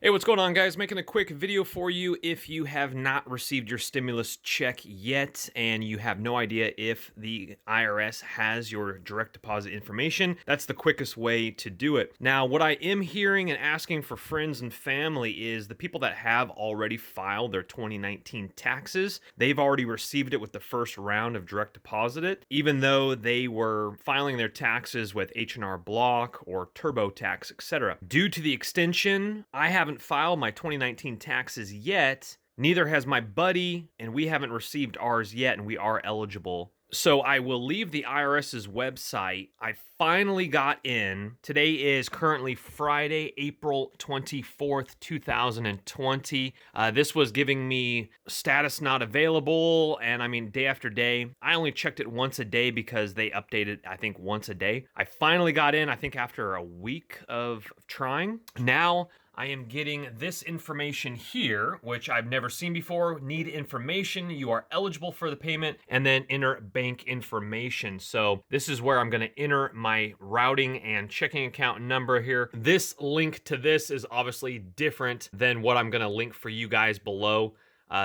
Hey, what's going on, guys? Making a quick video for you. If you have not received your stimulus check yet and you have no idea if the IRS has your direct deposit information, that's the quickest way to do it. Now, what I am hearing and asking for friends and family is the people that have already filed their 2019 taxes, they've already received it with the first round of direct deposit, even though they were filing their taxes with H&R Block or TurboTax, etc. Due to the extension, I haven't filed my 2019 taxes yet, neither has my buddy, and we haven't received ours yet, and we are eligible. So I will leave the IRS's website. I finally got in. Today is currently Friday, April 24th, 2020. This was giving me status not available, and I mean, day after day. I only checked it once a day because they update it, I think, once a day. I finally got in, I think, after a week of trying. Now, I am getting this information here, which I've never seen before. Need information, you are eligible for the payment, and then enter bank information. So this is where I'm gonna enter my routing and checking account number here. This link to this is obviously different than what I'm gonna link for you guys below.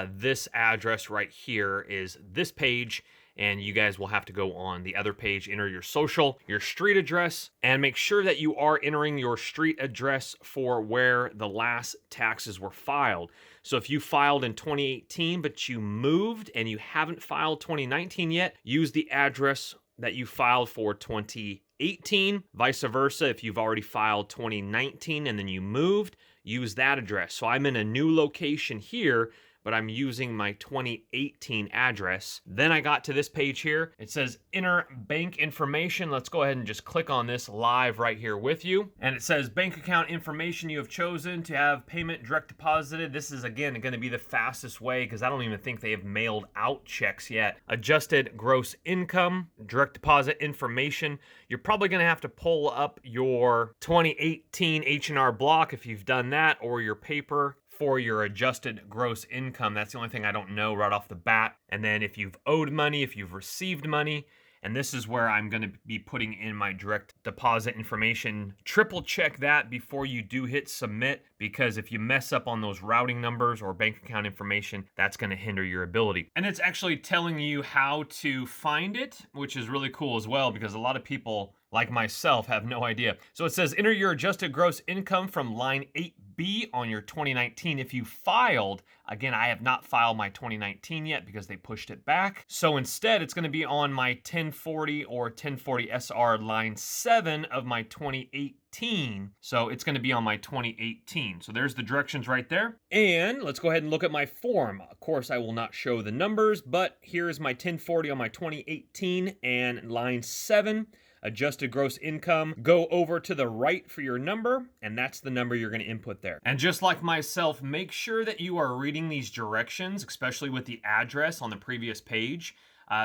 This address right here is this page, and you guys will have to go on the other page, enter your social, your street address, and make sure that you are entering your street address for where the last taxes were filed. So if you filed in 2018, but you moved and you haven't filed 2019 yet, use the address that you filed for 2018. Vice versa, if you've already filed 2019 and then you moved, use that address. So I'm in a new location here, but I'm using my 2018 address. Then I got to this page here. It says enter bank information. Let's go ahead and just click on this live right here with you. And it says bank account information you have chosen to have payment direct deposited. This is, again, gonna be the fastest way because I don't even think they have mailed out checks yet. Adjusted gross income, direct deposit information. You're probably gonna have to pull up your 2018 H&R Block if you've done that, or your paper for your adjusted gross income. That's the only thing I don't know right off the bat. And then if you've owed money, if you've received money, and this is where I'm gonna be putting in my direct deposit information. Triple check that before you do hit submit, because if you mess up on those routing numbers or bank account information, that's gonna hinder your ability. And it's actually telling you how to find it, which is really cool as well, because a lot of people like myself have no idea. So it says enter your adjusted gross income from line 8B on your 2019 if you filed. Again, I have not filed my 2019 yet because they pushed it back. So instead, it's gonna be on my 1040 or 1040 SR line 7 of my 2018. So it's gonna be on my 2018. So there's the directions right there. And let's go ahead and look at my form. Of course, I will not show the numbers, but here's my 1040 on my 2018 and line 7. Adjusted gross income. Go over to the right for your number, and that's the number you're going to input there. And just like myself, make sure that you are reading these directions, especially with the address on the previous page.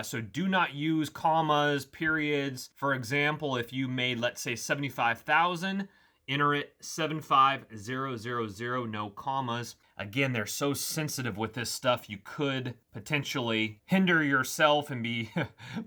So do not use commas, periods. For example, if you made, let's say, 75,000, enter it 75000, no commas. Again, they're so sensitive with this stuff, you could potentially hinder yourself and be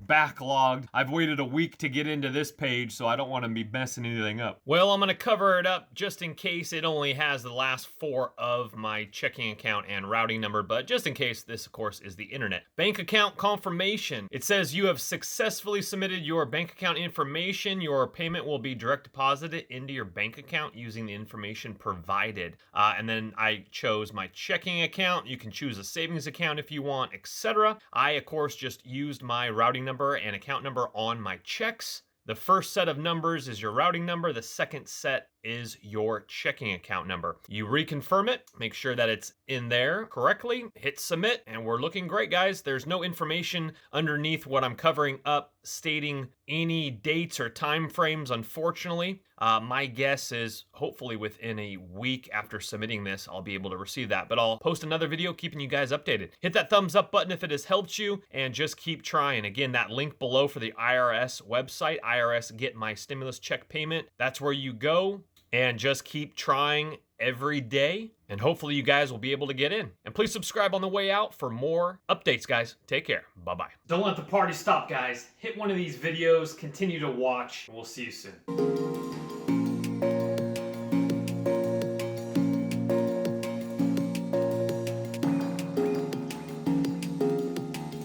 backlogged. I've waited a week to get into this page, so I don't want to be messing anything up. Well, I'm going to cover it up just in case it only has the last 4 of my checking account and routing number, but just in case, this, of course, is the internet. Bank account confirmation. It says you have successfully submitted your bank account information. Your payment will be direct deposited into your bank account using the information provided. And then I chose my checking account. You can choose a savings account if you want, etc. I, of course, just used my routing number and account number on my checks. The first set of numbers is your routing number. The second set is your checking account number. You reconfirm it, make sure that it's in there correctly, hit submit, and we're looking great, guys. There's no information underneath what I'm covering up stating any dates or time frames, unfortunately. My guess is hopefully within a week after submitting this, I'll be able to receive that, but I'll post another video keeping you guys updated. Hit that thumbs up button if it has helped you, and just keep trying. Again, that link below for the IRS website, IRS Get My Stimulus Check Payment, that's where you go. And just keep trying every day, and hopefully you guys will be able to get in. And please subscribe on the way out for more updates, guys. Take care. Bye-bye. Don't let the party stop, guys. Hit one of these videos, continue to watch, and we'll see you soon.